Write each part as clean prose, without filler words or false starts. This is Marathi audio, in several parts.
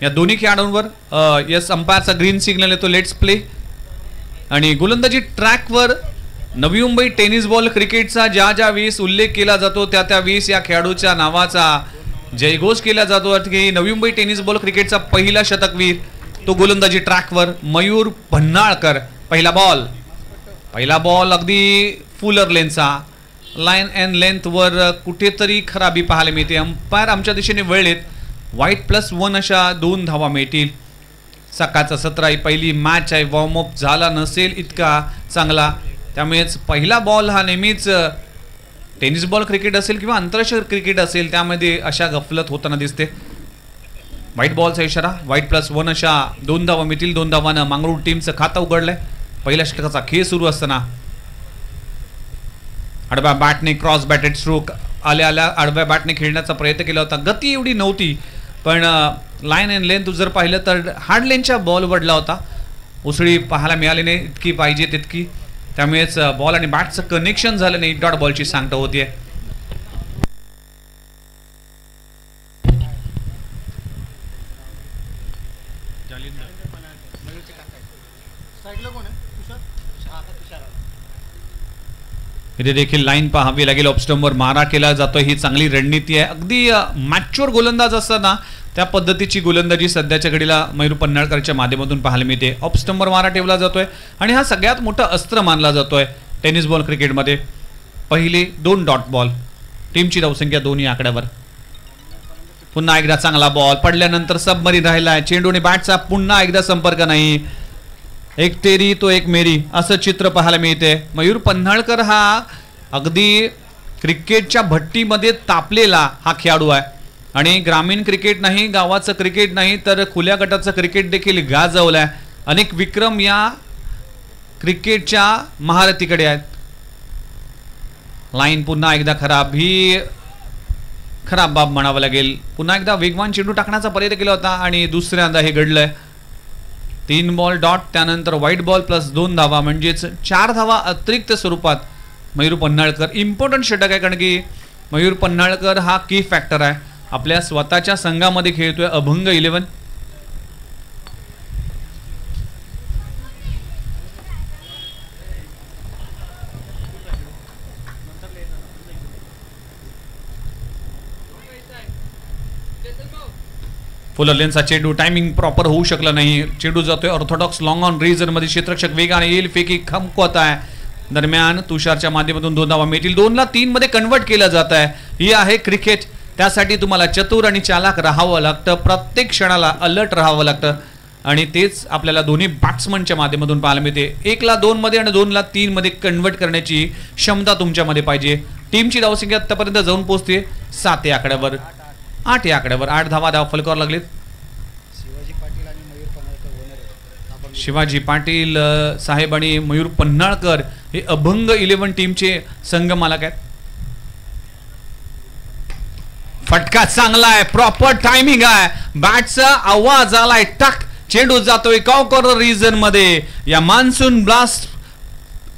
या दोन्ही खेळाडूंवर यस अंपायरचा ग्रीन सिग्नल येतो, लेट्स प्ले. आणि गोलंदाजी ट्रॅकवर नवी मुंबई टेनिस बॉल क्रिकेटचा ज्या ज्या वेळेस उल्लेख केला जातो त्या त्या वेळेस या खेळाडूच्या नावाचा जयघोष केला जातो की नवी मुंबई टेनिस बॉल क्रिकेटचा पहिला शतकवीर तो गोलंदाजी ट्रॅकवर मयूर पन्हाळकर. पहिला बॉल अगदी फुलर लेनचा, लाईन अँड लेंथवर कुठेतरी खराबी पाहायला मिळते. अंपायर आमच्या दिशेने वळलेत. वाईट +1 अशा 2 धावा मिळतील. सकाळचा 17 ही पहिली मॅच आहे, वॉर्मअप झाला नसेल इतका चांगला, त्यामुळेच पहिला बॉल हा नेहमीच टेनिस बॉल क्रिकेट असेल किंवा आंतरराष्ट्रीय क्रिकेट असेल त्यामध्ये अशा गफलत होताना दिसते. व्हाईट बॉलचा इशारा, वाईट +1 अशा 2 धावा मिळतील. 2 धावानं मंगळूर टीमचं खातं उघडलंय. पहिल्या षटकाचा खेळ सुरू असताना आडव्या बॅटने क्रॉस बॅटेड स्ट्रोक आल्या आडव्या बॅटने खेळण्याचा प्रयत्न केला होता. गती एवढी नव्हती, पण लाईन अँड लेंथ जर पाहिलं तर हार्ड लेनच्या बॉल वडला होता. उसळी पाहायला मिळाली नाही इतकी पाहिजे तितकी, त्यामुळेच बॉल आणि बॅटचं कनेक्शन झालं नाही. डॉट बॉलची सांगता होतीये. इथे देखील लाईन पाहावी लागेल. ऑफस्टंपवर मारा केला जातोय, ही चांगली रणनीती आहे. अगदी मॅच्युअर गोलंदाज असताना त्या पद्धतीची गोलंदाजी सध्याच्या घडीला मयूर पन्हाळकरच्या माध्यमातून पाहायला मिळते. ऑफस्टंपवर मारा ठेवला जातोय आणि हा सगळ्यात मोठा अस्त्र मानला जातोय टेनिस बॉल क्रिकेटमध्ये. पहिले 2 डॉट बॉल, टीमची धावसंख्या 2 आकड्यावर. पुन्हा एकदा चांगला बॉल पडल्यानंतर सबमरीन राहिलाय. चेंडूने बॅटचा पुन्हा एकदा संपर्क नाही. एक तेरी तो एक मेरी असं चित्र पाहायला मिळते. मयूर पन्हाळकर हा अगदी क्रिकेटच्या भट्टीमध्ये तापलेला हा खेळाडू आहे आणि ग्रामीण क्रिकेट नाही, गावाचं क्रिकेट नाही, तर खुल्या गटाचं क्रिकेट देखील गाजवलंय. अनेक विक्रम या क्रिकेटच्या महारथीकडे आहेत. लाईन पुन्हा एकदा खराब, ही खराब बाब म्हणावं लागेल. पुन्हा एकदा वेगवान चेंडू टाकण्याचा प्रयत्न केला होता आणि दुसऱ्यांदा हे घडलंय. 3 बॉल डॉट, त्यानंतर व्हाईट बॉल +2 धावा, म्हणजेच 4 धावा अतिरिक्त स्वरूपात मयूर पन्हाळकर. इम्पॉर्टंट षटक आहे कारण की मयूर पन्हाळकर हा की फॅक्टर आहे. आपल्या स्वतःच्या संघामध्ये खेळतोय अभंग 11. फुलर लेनचा चेंडू, टायमिंग प्रॉपर होऊ शकला नाही. चेंडू जातोय ऑर्थोडॉक्स लॉंग ऑन रीजन मध्ये. क्षेत्ररक्षक वेगाने येईल, फेकी खमकवत आहे. दरम्यान तुषारच्या माध्यमातून 2 धावा मिळतील. 2ला 3 मध्ये कन्वर्ट केलं जात आहे. ही आहे क्रिकेट. त्यासाठी तुम्हाला चतुर आणि चालाक राहावं लागतं. प्रत्येक क्षणाला अलर्ट राहावं लागतं आणि तेच आपल्याला दोन्ही बॅट्समनच्या माध्यमातून पाहायला मिळते. 1ला 2 मध्ये आणि 2ला 3 मध्ये कन्वर्ट करण्याची क्षमता तुमच्यामध्ये पाहिजे. टीमची धावसंख्या आतापर्यंत जाऊन पोहोचते 7 आकड्यावर, 8 आकड्यावर. 8 धावा फलकावर लागलेत. शिवाजी पाटील साहेब आणि मयूर पन्हाळकर हे अभंग 11 टीमचे संघ मालक आहेत. फटका चांगला आहे, प्रॉपर टायमिंग आहे. बॅटचा आवाज आलाय, टक चेंडू जातोय कॉर्नर रीजन मध्ये. या मान्सून ब्लास्ट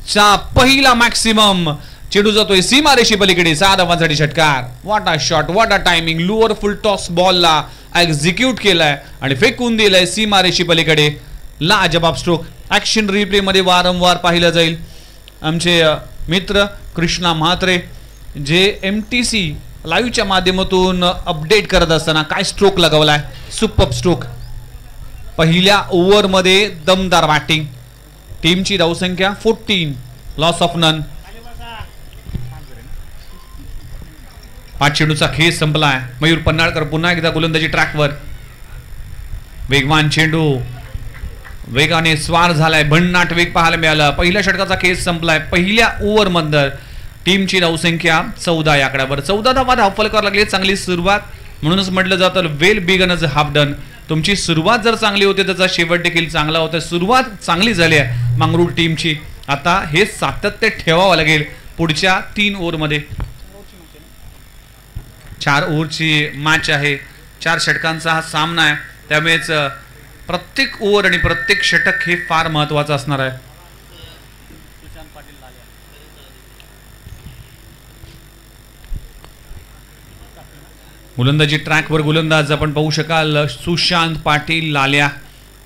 चा पहिला मॅक्सिमम चेंडू जातोय सीमारेषी पलीकडे. 6 धावांसाठी षटकार. What a shot, what a timing. Lower full toss बॉलला एक्झिक्यूट केलाय आणि फेकून दिलाय सीमारेषी पलीकडे. लाजबाब स्ट्रोक. ऍक्शन रिप्ले मध्ये वारंवार पाहिलं जाईल. आमचे मित्र कृष्णा म्हात्रे जे MTC लाईव्हच्या माध्यमातून अपडेट करत असताना काय स्ट्रोक लगावलाय, सुपर स्ट्रोक. पहिल्या ओव्हरमध्ये दमदार बॅटिंग. टीमची धावसंख्या 14, लॉस ऑफ नन. 5 चेंडूचा खेळ संपलाय. मयूर पन्हाळकर पुन्हा एकदा गोलंदाजी ट्रॅकवर. वेगवान चेंडू वेगाने स्वार झालाय, भन्नाट वेग पाहायला मिळाला. पहिल्या षटकाचा खेळ संपलाय. पहिल्या ओव्हर मध्ये टीमची धावसंख्या 14 आकड्यावर. 14 धावा धावफलकावर लागली. चांगली सुरुवात, म्हणूनच म्हटलं जातं well begun is half done. तुमची सुरुवात जर चांगली होते त्याचा शेवट देखील चांगला होता. सुरुवात चांगली झाली आहे मंगळूर टीमची. आता हे सातत्य ठेवावं लागेल पुढच्या 3 ओव्हरमध्ये. 4 ओव्हरची मॅच आहे, 4 षटकांचा हा सामना आहे. त्यामुळेच प्रत्येक ओव्हर आणि प्रत्येक षटक हे फार महत्त्वाचं असणार आहे. गोलंदाजी ट्रॅकवर गोलंदाज आपण पाहू शकाल सुशांत पाटील लाल्या.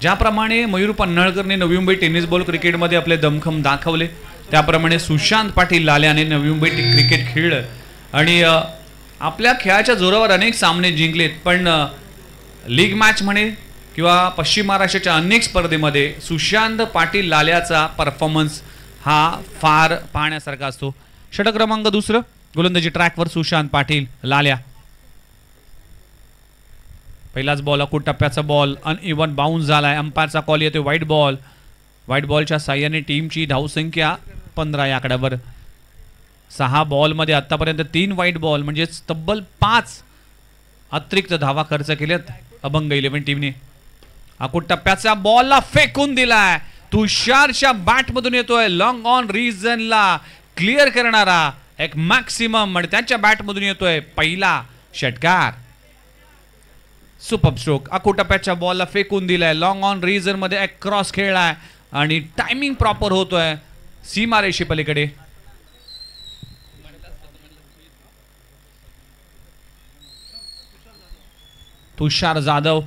ज्याप्रमाणे मयूर पन्हाळकरने नवी मुंबई टेनिस बॉल क्रिकेटमध्ये आपले दमखम दाखवले त्याप्रमाणे सुशांत पाटील लाल्याने नवी मुंबई क्रिकेट खेळलं आणि आपल्या खेळाच्या जोरावर अनेक सामने जिंकलेत. पण लीग मॅच म्हणे किंवा पश्चिम महाराष्ट्राच्या अनेक स्पर्धेमध्ये सुशांत पाटील लाल्याचा परफॉर्मन्स हा फार पाहण्यासारखा असतो. षटक क्रमांक 2 गोलंदाजी ट्रॅकवर सुशांत पाटील लाल्या. पहिलाच बॉल अकूट टप्प्याचा बॉल अनइव्हन बाउन्स झालाय. अंपायरचा कॉल येतोय व्हाईट बॉल. व्हाईट बॉलच्या साह्याने टीमची धावसंख्या 15 या आकड्यावर. 6 बॉलमध्ये आतापर्यंत 3 व्हाईट बॉल म्हणजेच तब्बल 5 अतिरिक्त धावा खर्च केल्यात अभंग 11 टीमने. अकूट टप्प्याचा बॉलला फेकून दिलाय. तुषारच्या बॅटमधून येतोय लॉंग ऑन रिजनला क्लिअर करणारा एक मॅक्सिमम आणि त्याच्या बॅटमधून येतोय पहिला षटकार. Super stroke. अकूट टप्प्याच्या बॉलला फेकून दिलाय लॉंग ऑन रिजन मध्ये एक क्रॉस खेळलाय आणि टायमिंग प्रॉपर होतोय सीमारेषे पलीकडे. तुषार जाधव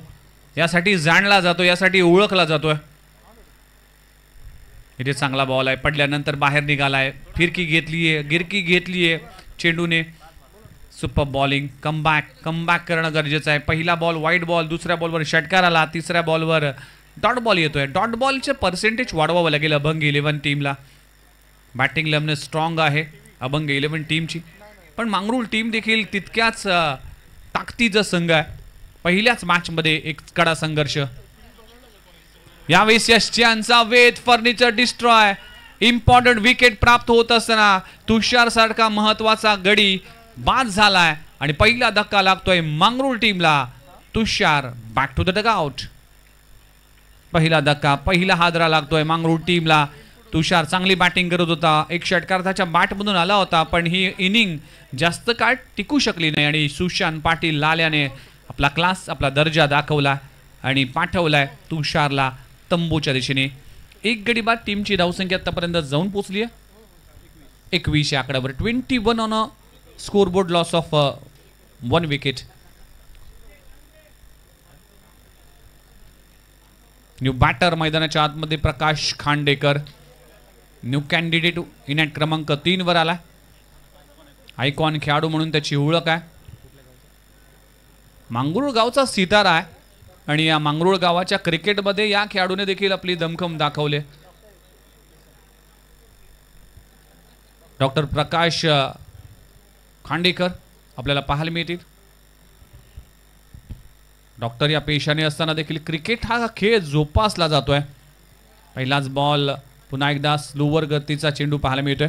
यासाठी जाणला जातो, यासाठी ओळखला जातोय. इथे चांगला बॉल आहे, पडल्यानंतर बाहेर निघालाय, फिरकी घेतलीये, गिरकी घेतलीये चेंडूने. Super bowling. कमबॅक करणं गरजेचं आहे. पहिला बॉल व्हाईट बॉल, दुसऱ्या बॉलवर षटकार आला, तिसऱ्या बॉलवर डॉट बॉल येतोय. डॉट बॉलचे पर्सेंटेज वाढवावं लागेल अभंग 11 टीमला. बॅटिंग लेमने स्ट्रॉंग आहे अभंग 11 टीमची, पण मांगरूळ टीम देखील तितक्याच ताकदीचा संघ आहे. पहिल्याच मॅचमध्ये एक कडा संघर्ष. यावेळेस यशच्यांचा वेध फर्निचर डिस्ट्रॉय. इम्पॉर्टंट विकेट प्राप्त होत असताना तुषार सारखा महत्वाचा गडी बाद झालाय आणि पहिला धक्का लागतोय मांगरूळ टीमला. तुषार बॅक टू द डगआउट. पहिला धक्का, पहिला हादरा लागतोय मांगरूळ टीमला. तुषार चांगली बॅटिंग करत होता, एक षटकार त्याच्या बॅटमधून आला होता, पण ही इनिंग जास्त काळ टिकू शकली नाही आणि सुशांत पाटील लाल्याने आपला क्लास, आपला दर्जा दाखवला आणि पाठवलाय तुषारला तंबूच्या दिशेने. एक गडी बाद. टीमची धावसंख्या आतापर्यंत जाऊन पोहोचली आहे 21 या आकड्यावर. 21 on a scoreboard loss of 1 wicket. New batter मैदानाच्या आतमध्ये Prakash Khandekar. New candidate in at क्रमांक 3 वर आला. आयकॉन खेळाडू म्हणून त्याची ओळख आहे. मांगरूळ गावचा सितारा आहे आणि या मांगरूळ गावाच्या क्रिकेटमध्ये या खेळाडूने देखील आपली दमखम दाखवले. डॉक्टर प्रकाश खांडेकर आपल्याला पाहायला मिळतील. डॉक्टर या पेशाने असताना देखील क्रिकेट हा खेळ जोपासला जातोय. पहिलाच बॉल, पुन्हा एकदा स्लोवर गतीचा चेंडू पाहायला मिळतोय.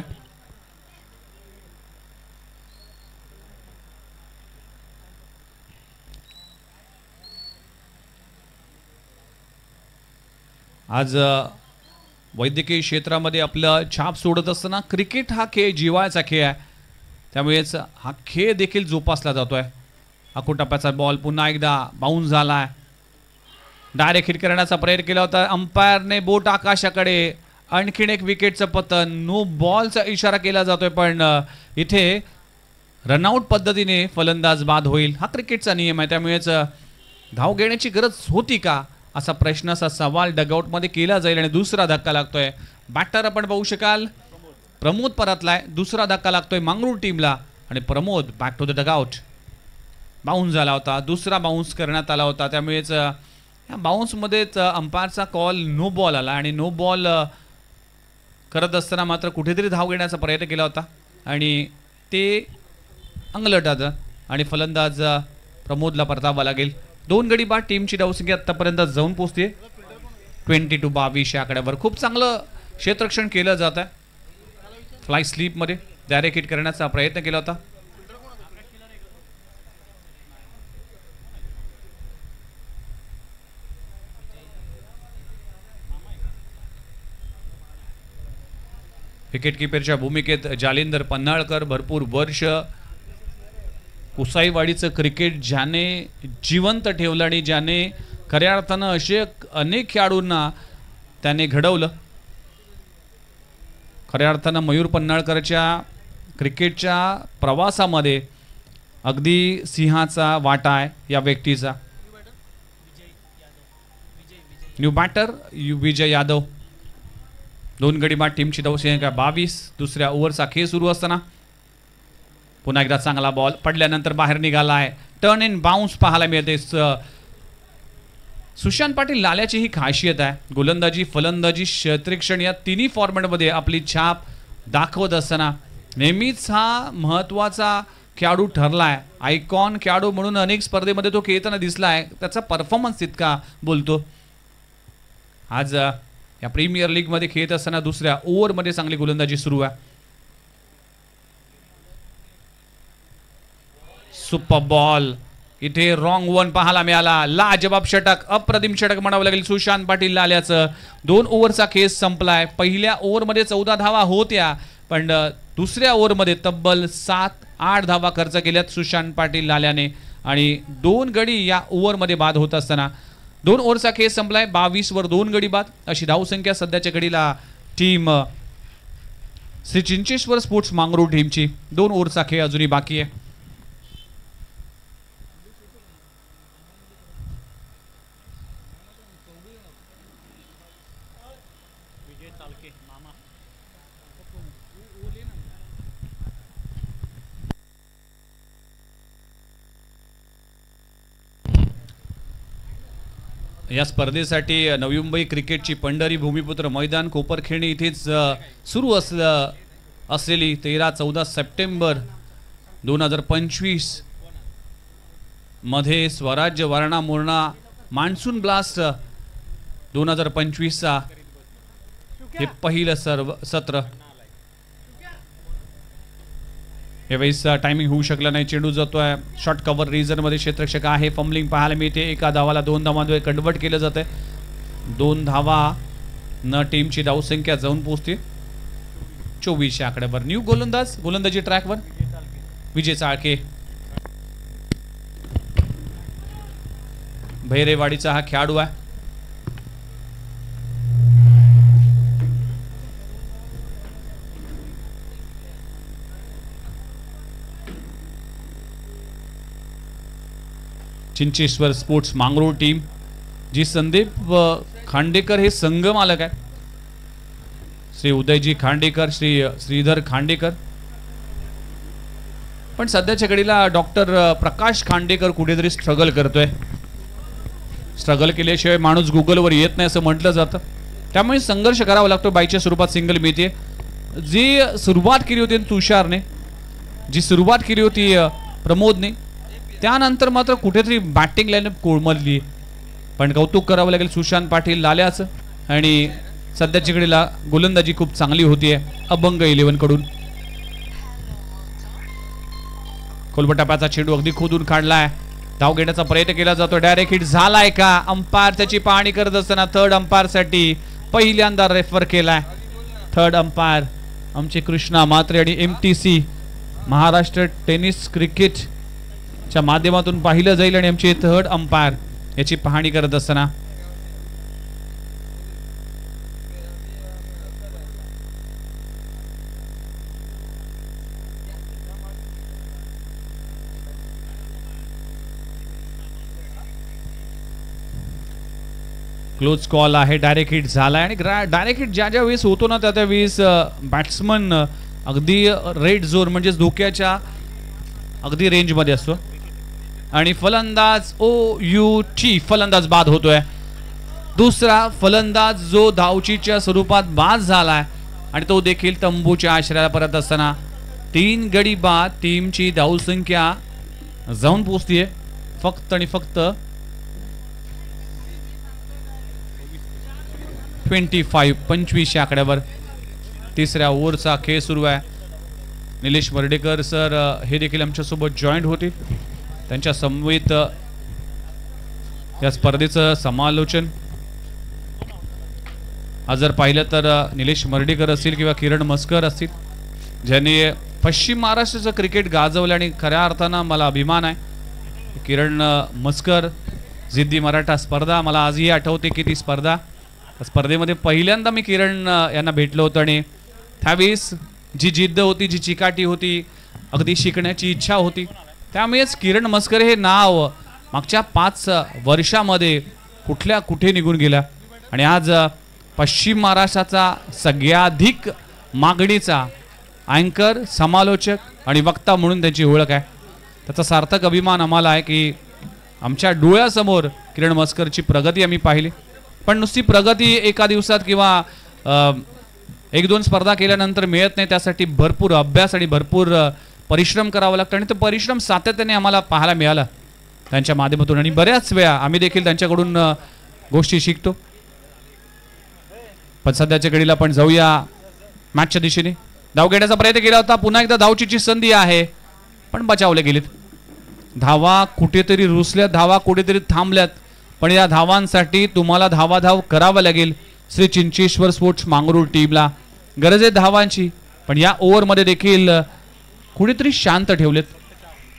आज वैद्यकीय क्षेत्रामध्ये आपलं छाप सोडत असताना क्रिकेट हा खेळ जिव्हाळ्याचा खेळ आहे, त्यामुळेच हा खेळ देखील जोपासला जातोय. अकूट टप्प्याचा बॉल पुन्हा एकदा बाउन्स झालाय. डायरेक्ट हिट करण्याचा प्रयत्न केला होता, अंपायरने बोट आकाशाकडे. आणखीन एक विकेटचं पतन. नो बॉलचा इशारा केला जातोय, पण इथे रनआउट पद्धतीने फलंदाज बाद होईल. हा क्रिकेटचा नियम आहे, त्यामुळेच धाव घेण्याची गरज होती का असा प्रश्न, असा सवाल डगआउटमध्ये केला जाईल. आणि दुसरा धक्का लागतोय. बॅटर आपण पाहू शकाल प्रमोद परतलाय. दुसरा धक्का लागतोय मांगरूळ टीमला आणि Pramod back to the dugout. Bounce झाला होता, दुसरा बाउन्स करण्यात आला होता, त्यामुळेच या बाउन्समध्येच अंपायरचा कॉल नो बॉल आला आणि नो बॉल करत असताना मात्र कुठेतरी धाव घेण्याचा प्रयत्न केला होता आणि ते अंगलट आलं आणि फलंदाज प्रमोदला परतावा लागेल. 2 गडी बाद. टीमची धावसंख्या आतापर्यंत जाऊन पोहोचते 22 या आकड्यावर. खूप चांगलं क्षेत्ररक्षण केलं जात आहे. फ्लाय स्लीपमध्ये डायरेक्ट हिट करण्याचा प्रयत्न केला होता. विकेट किपरच्या भूमिकेत जालिंदर पन्हाळकर. भरपूर वर्ष कुसाईवाडीचं क्रिकेट ज्याने जिवंत ठेवलं आणि ज्याने खऱ्या अर्थानं असे अनेक खेळाडूंना त्याने घडवलं. खऱ्या अर्थानं मयूर पन्हाळकरच्या क्रिकेटच्या प्रवासामध्ये अगदी सिंहाचा वाटा आहे या व्यक्तीचा. New batter Vijay Yadav. 2 गडी बाद टीमची धावसंख्या 22. दुसऱ्या ओव्हरचा खेळ सुरू असताना पुन्हा एकदा चांगला बॉल पडल्यानंतर बाहेर निघाला आहे. टर्न इन बाउन्स पाहायला मिळते. सुशांत पाटील लाल्याची ही खासियत आहे. गोलंदाजी फलंदाजी क्षेत्ररक्षण या तिन्ही फॉर्मॅटमध्ये आपली छाप दाखवत असताना नेहमीच हा महत्त्वाचा खेळाडू ठरला आहे. आयकॉन खेळाडू म्हणून अनेक स्पर्धेमध्ये तो खेळताना दिसला आहे. त्याचा परफॉर्मन्स इतका बोलतो. आज या प्रीमियर लीगमध्ये खेळत असताना दुसऱ्या ओव्हरमध्ये चांगली गोलंदाजी सुरू आहे. Super ball. इथे रॉंग वन पाहायला मिळाला. लाजवाब षटक, अप्रतिम षटक म्हणावं लागेल सुशांत पाटील लाल्याचं. 2 ओव्हरचा खेळ संपलाय. पहिल्या ओव्हरमध्ये 14 धावा होत्या, पण दुसऱ्या ओव्हरमध्ये तब्बल 7-8 धावा खर्च केल्यात सुशांत पाटील लाल्याने आणि 2 गडी या ओव्हरमध्ये बाद होत असताना 2 ओव्हरचा खेळ संपलाय. 22 वर 2 गडी बाद अशी धावसंख्या सध्याच्या घडीला टीम श्री चिंचेश्वर स्पोर्ट्स मांगरूळ टीमची. 2 ओव्हरचा खेळ अजूनही बाकी आहे. या स्पर्धेसाठी नवी मुंबई क्रिकेटची पंढरी भूमिपुत्र मैदान कोपरखेडी इथेच सुरू असलेली 13-14 सप्टेंबर 2025 मध्ये स्वराज्य वारणा मोरणा मान्सून ब्लास्ट 2025चा हे पहिलं सत्र. यावेळेस टायमिंग होऊ शकला नाही. चेंडू जातोय शॉर्ट कव्हर रीजन मध्ये. क्षेत्ररक्षक आहे. फंबलिंग पाहायला मिळते. एका धावाला 2 धावांमध्ये कन्वर्ट केलं जाते. 2 धावा न टीमची धावसंख्या जाऊन पोहोचते 24 या आकड्यावर. न्यू गोलंदाज गोलंदाजी ट्रॅकवर विजय चाळके. भैरेवाडीचा हा खेळाडू आहे. चिंचेश्वर स्पोर्ट्स मांगरूळ टीम जी संदीप खांडेकर हे संघ मालक आहे. श्री उदयजी खांडेकर, श्री श्रीधर खांडेकर. पण सध्याच्या घडीला डॉक्टर प्रकाश खांडेकर कुठेतरी स्ट्रगल करतोय. स्ट्रगल केल्याशिवाय माणूस गुगलवर येत नाही असं म्हटलं जातं. त्यामुळे संघर्ष करावा लागतो. बाईच्या स्वरूपात सिंगल मिळते. जी सुरुवात केली होती तुषारने, जी सुरुवात केली होती प्रमोदने, त्यानंतर मात्र कुठेतरी बॅटिंग लाईनअप कोळमडली. पण कौतुक करावं लागेल सुशांत पाटील लाल्याचं. आणि सध्याच्या घडीला गोलंदाजी खूप चांगली होतीये अभंग 11 कडून. कोलबटाप्याचा चेंडू अगदी खोदून काढलाय. धाव घेण्याचा प्रयत्न केला जातो. डायरेक्ट हिट झालाय का? अंपायर त्याची पाहणी करत असताना थर्ड अंपायर साठी पहिल्यांदा रेफर केलाय. थर्ड अंपायर आमचे कृष्णा मात्रे आणि MTC महाराष्ट्र टेनिस क्रिकेट च्या माध्यमातून पाहिलं जाईल. आणि आमचे थर्ड अंपायर याची पाहणी करत असताना क्लोज कॉल आहे. डायरेक्ट हिट झालाय. आणि डायरेक्ट हिट ज्या वेळेस होतो ना त्या वेळेस बॅट्समन अगदी रेड झोन म्हणजे धोक्याच्या अगदी रेंज मध्ये असतो. आणि फलंदाज OUT फलंदाज बाद होतोय. दुसरा फलंदाज जो धावचीच्या स्वरूपात बाद झालाय आणि तो देखील तंबूच्या आश्रयाला परत असताना 3 गडी बाद. टीमची धावसंख्या जाऊन पोहोचतीये फक्त आणि फक्त 25 आकड्यावर. तिसऱ्या ओव्हरचा खेळ सुरू आहे. निलेश मर्डेकर सर हे देखील आमच्यासोबत जॉईंट होते. त्यांच्या समवेत या स्पर्धेचं समालोचन आज जर पाहिलं तर निलेश मर्डेकर असतील किंवा किरण मस्कर असतील ज्यांनी पश्चिम महाराष्ट्राचं क्रिकेट गाजवलं. आणि खऱ्या अर्थानं मला अभिमान आहे. किरण मस्कर जिद्दी मराठा स्पर्धा मला आजही आठवते की ती स्पर्धेमध्ये पहिल्यांदा मी किरण यांना भेटलो होतो. आणि त्यावेळेस जी जिद्द होती, जी चिकाटी होती, अगदी शिकण्याची इच्छा होती, त्यामुळेच किरण मस्करे हे नाव मागच्या 5 वर्षामध्ये कुठल्या कुठे निघून गेला आणि आज पश्चिम महाराष्ट्राचा सगळ्याधिक मागणीचा अँकर, समालोचक आणि वक्ता म्हणून त्यांची ओळख आहे. त्याचा सार्थक अभिमान आम्हाला आहे की आमच्या डोळ्यासमोर किरण मस्करची प्रगती आम्ही पाहिली. पण नुसती प्रगती एका दिवसात किंवा 1-2 स्पर्धा केल्यानंतर मिळत नाही. त्यासाठी भरपूर अभ्यास आणि भरपूर परिश्रम करावा लागतो आणि तो परिश्रम सातत्याने आम्हाला पाहायला मिळाला त्यांच्या माध्यमातून आणि बऱ्याच वेळा आम्ही देखील त्यांच्याकडून गोष्टी शिकतो. पण सध्याच्या घडीला आपण जाऊया मॅचच्या दिशेने. धाव घेण्याचा प्रयत्न केला होता, पुन्हा एकदा धावचीची संधी आहे पण बचावले गेलेत. धावा कुठेतरी रुसल्यात, धावा कुठेतरी थांबल्यात, पण या धावांसाठी तुम्हाला धावाधाव करावा लागेल. श्री चिंचेश्वर स्पोर्ट्स मांगरूळ टीमला गरज आहे धावांची, पण या ओव्हरमध्ये देखील कुठेतरी शांत ठेवलेत.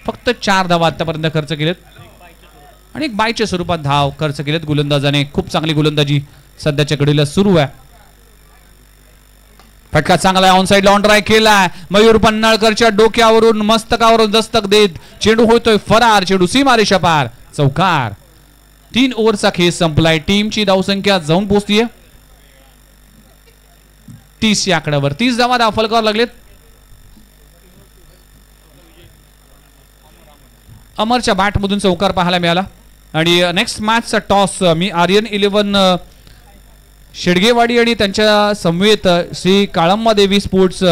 फक्त 4 धावा आतापर्यंत खर्च केलेत आणि एक बायच्या स्वरूपात धाव खर्च केलेत गोलंदाजाने. खूप चांगली गोलंदाजी सध्याच्या घडीला सुरू आहे. फटका चांगला ऑन साइडला ऑन ड्राय केलाय. मयूर पन्हाळकरच्या डोक्यावरून मस्तकावरून दस्तक देत चेंडू होतोय फरार. चेंडू सीमारेषा पार, चौकार. 3 ओव्हरचा खेळ संपलाय. टीमची धावसंख्या जाऊन पोहोचतीये 30 या आकड्यावर. 30 धावा दाफलकावर लागलेत. अमरच्या बॅटमधून चौकार पाहायला मिळाला आणि नेक्स्ट मॅचचा टॉस मी आर्यन 11 शेडगेवाडी आणि त्यांच्या समवेत श्री काळम्मादेवी स्पोर्ट्स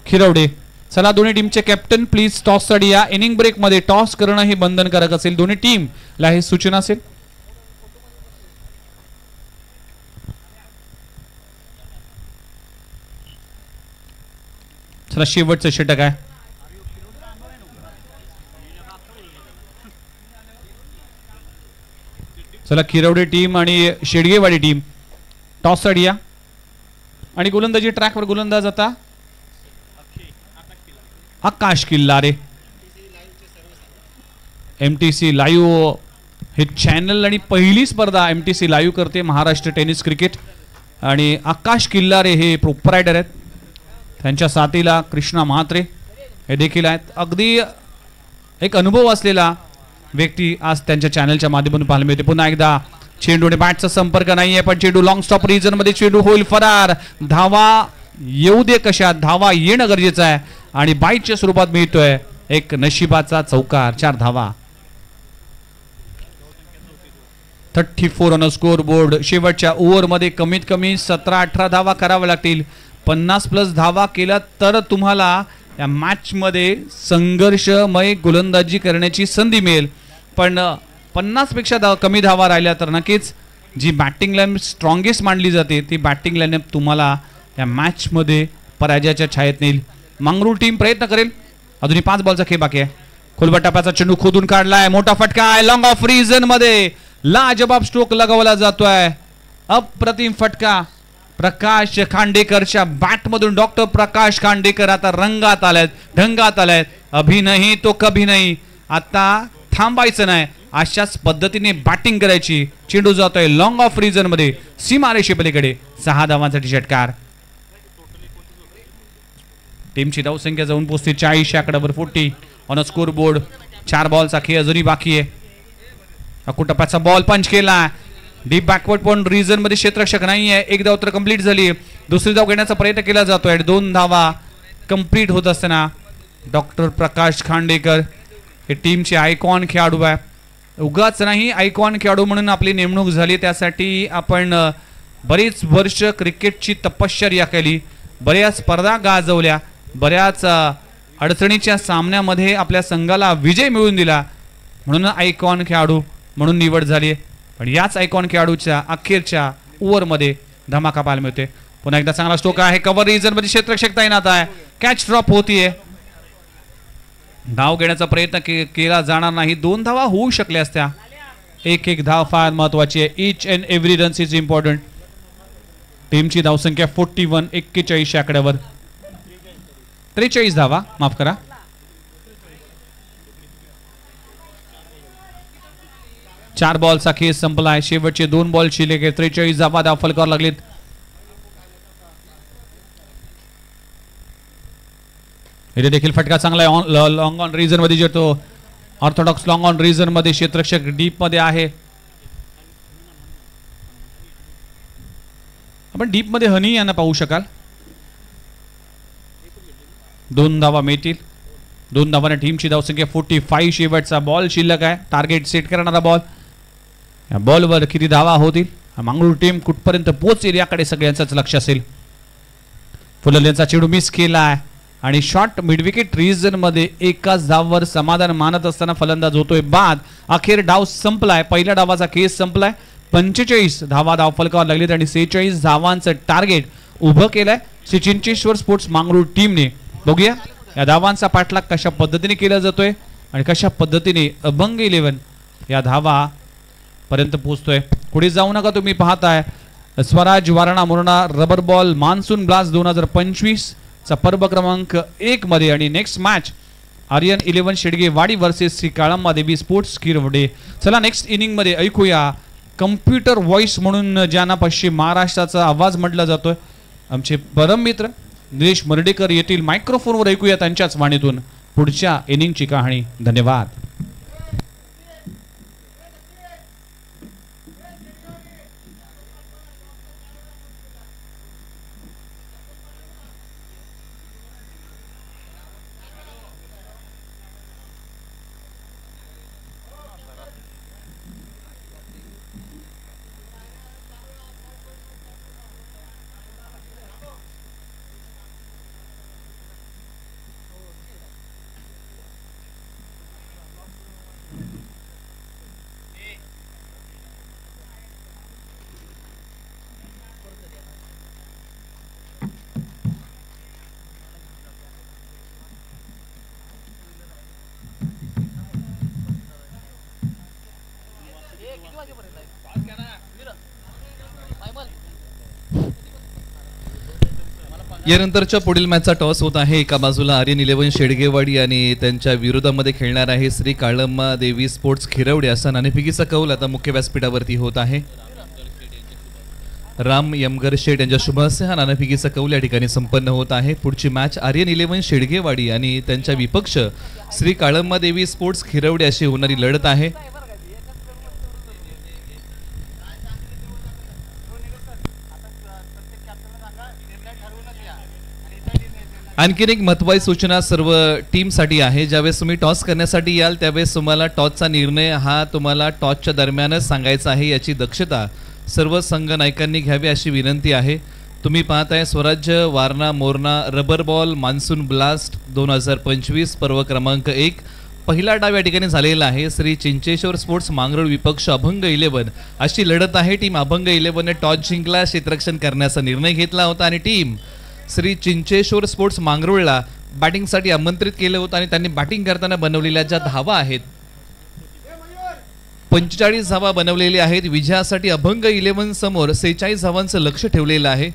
खिरवडे. चला दोन्ही टीमचे कॅप्टन प्लीज टॉस साठी या. इनिंग ब्रेक मध्ये टॉस करणं हे बंधनकारक असेल. दोन्ही टीमला हे सूचना असेल. चला शेवटचं षटक आहे. चला खिरवडे टीम आणि शेडगेवाडी टीम टॉस साठी या आणि गोलंदाजी ट्रॅकवर गोलंदाज आता आकाश किल्लारे. MTC लाईव्ह हे चॅनल आणि पहिली स्पर्धा MTC लाईव्ह करते महाराष्ट्र टेनिस क्रिकेट आणि आकाश किल्लारे हे प्रोप्रायटर आहेत. त्यांच्या साथीला कृष्णा म्हात्रे हे देखील आहेत. अगदी एक अनुभव असलेला व्यक्ती आज त्यांच्या चॅनलच्या माध्यमातून पाहायला मिळते. पुन्हा एकदा चेंडू आणि बॅटचा संपर्क नाहीये पण चेंडू लॉंग स्टॉप रिजन मध्ये चेंडू होईल फरार. धावा येऊ दे कशा, धावा येणं गरजेचं आहे आणि बाईटच्या स्वरूपात मिळतोय एक नशिबाचा चौकार. 4 धावा. 34 ऑन स्कोर बोर्ड. शेवटच्या ओव्हरमध्ये कमीत कमी 17-18 धावा कराव्या लागतील. 50+ धावा केल्या तर तुम्हाला या मॅच मध्ये संघर्षमय गोलंदाजी करण्याची संधी मिळेल. पण 50 पेक्षा कमी धावा राहिल्या तर नक्कीच जी बॅटिंग लाईन स्ट्रॉंगेस्ट मानली जाते ती बॅटिंग लाईन तुम्हाला या मॅच मध्ये पराजयाच्या छायेत नेईल. मांगरूळ टीम प्रयत्न करेल. अजूनही 5 बॉलचा खेळ बाकी आहे. खोलबट टप्प्याचा चेंडू खोदून काढलाय. मोठा फटका आहे. लॉंग ऑफ रिजन मध्ये लाजबाब स्ट्रोक लगावला जातोय. अप्रतिम फटका प्रकाश खांडेकरच्या बॅट मधून. डॉक्टर प्रकाश खांडेकर आता रंगात आलेत, ढंगात आलेत. अभी नाही तो कभी नाही. आता थांबायचं नाही, अशाच पद्धतीने बॅटिंग करायची. चेंडू जातोय लॉंग ऑफ रिजन मध्ये सीमारेषे पलीकडे. 6 धावांसाठी षटकार. टीमची धावसंख्या जाऊन पोहोचते 40 आकड्यावर. 40 ऑन स्कोर बोर्ड. 4 बॉलचा खेळ अजूनही बाकी आहे. टप्प्याचा बॉल पंच केला. डीप बॅकवर्ड पॉइंट रिजन मध्ये क्षेत्ररक्षक नाहीये. 1 धाव तर कंप्लीट झाली. दुसरी धाव घेण्याचा प्रयत्न केला जातोय. 2 धावा कंप्लीट होत असताना डॉक्टर प्रकाश खांडेकर हे टीमचे आयकॉन खेळाडू आहे. उगाच नाही, आयकॉन खेळाडू म्हणून आपली नेमणूक झाली. त्यासाठी आपण बरीच वर्ष क्रिकेटची तपश्चर्या केली, बऱ्याच स्पर्धा गाजवल्या, बऱ्याच अडचणीच्या सामन्यामध्ये आपल्या संघाला विजय मिळवून दिला. म्हणून आयकॉन खेळाडू म्हणून निवड झाली. पण याच आयकॉन खेळाडूच्या अखेरच्या ओव्हरमध्ये धमाका पाहायला मिळते. पुन्हा एकदा चांगला स्ट्रोक आहे. कव्हर रिजन मध्ये क्षेत्ररक्षक तैनात आहे. कॅच ड्रॉप होतीये. धाव घेण्याचा प्रयत्न केला जाणार नाही. 2 धावा होऊ शकल्या असत्या. एक धाव फार महत्वाची आहे. Each and every runs is important. टीमची धावसंख्या 41 41 आकड्यावर. 43 धावा, माफ करा. चार बॉलचा खेळ संपलाय. शेवटचे 2 बॉल शिल्लक आहेत. 43 धावा दाफलकावर लागलेत. इथे देखील फटका चांगला आहे. लॉंग ऑन रिजन मध्ये जो ऑर्थोडॉक्स लॉंग ऑन रिझन मध्ये क्षेत्ररक्षक डीप मध्ये आहे. आपण डीप मध्ये हनी यांना पाहू शकाल. 2 धावा मिळतील. 2 धावाने टीमची धावसंख्या 45. शेवटचा बॉल शिल्लक आहे. टार्गेट सेट करणारा बॉल. या बॉलवर किती धावा होतील, मंगळूर टीम कुठपर्यंत पोहोचेल याकडे सगळ्यांचंच लक्ष असेल. फुललेचा चेंडू मिस केला आहे आणि शॉट मिडविकेट रिजन मध्ये एकाच धावावर समाधान मानत असताना फलंदाज होतोय बाद. अखेर डाव संपलाय. पहिल्या डावाचा केस संपलाय. 45 धावा धावफलकावर लागलीत आणि 46 धावांचं टार्गेट उभं केलंय श्री चिंचेश्वर स्पोर्ट्स मंगळूर टीमने. बघूया या धावांचा पाठलाग कशा पद्धतीने केला जातोय आणि कशा पद्धतीने अभंग 11 या धावा पर्यंत पोहोचतोय. पुढे जाऊ नका, तुम्ही पाहताय Swaraj Warna Murna rubber ball monsoon blast 2025 चा पर्व क्रमांक 1 मध्ये आणि नेक्स्ट मॅच आर्यन 11 शेडगे वाडी वर्सेस श्री काळंबा देवी स्पोर्ट्स किरवडे. चला नेक्स्ट इनिंग मध्ये ऐकूया कम्प्युटर व्हॉइस म्हणून ज्यांना पश्चिम महाराष्ट्राचा आवाज म्हटला जातोय, आमचे परम मित्र निलेश मर्डेकर येथील मायक्रोफोनवर ऐकूया त्यांच्याच वाणीतून पुढच्या इनिंगची कहाणी. धन्यवाद. यानंतरच्या पुढील मॅचचा टॉस होत आहे. एका बाजूला आर्यन 11 शेडगेवाडी आणि त्यांच्या विरोधामध्ये खेळणार आहे श्री काळंबा देवी स्पोर्ट्स खिरवडे असा नाणेफेकीचा कौल आता मुख्य व्यासपीठावरती होत आहे. राम यमगर शेठ यांच्या शुभ हस्ते हा नाणेफेकीचा कौल या ठिकाणी संपन्न होत आहे. पुढची मॅच आर्यन 11 शेडगेवाडी आणि त्यांच्या विपक्ष श्री काळंबा देवी स्पोर्ट्स खिरवडे अशी होणारी लढत आहे. आणखीन एक महत्त्वाची सूचना सर्व टीमसाठी आहे. ज्यावेळेस तुम्ही टॉस करण्यासाठी याल त्यावेळेस तुम्हाला टॉसचा निर्णय हा तुम्हाला टॉसच्या दरम्यानच सांगायचा आहे याची दक्षता सर्व संघ नायकांनी घ्यावी अशी विनंती आहे. तुम्ही पाहताय स्वराज्य Warna Morna rubber ball monsoon blast 2025 पर्व क्रमांक 1 पहिला डाव या ठिकाणी झालेला आहे. श्री चिंचेश्वर स्पोर्ट्स मांगरोळ विपक्ष अभंग 11 अशी लढत आहे. टीम अभंग 11 ने टॉस जिंकला, क्षेत्ररक्षण करण्याचा निर्णय घेतला होता आणि टीम श्री चिंचेश्वर स्पोर्ट्स मांगरोळला बॅटिंगसाठी आमंत्रित केलं होतं आणि त्यांनी बॅटिंग करताना बनवलेल्या ज्या धावा आहेत 45 धावा बनवलेल्या आहेत. विजयासाठी अभंग 11 समोर 46 धावांचं लक्ष ठेवलेलं आहे.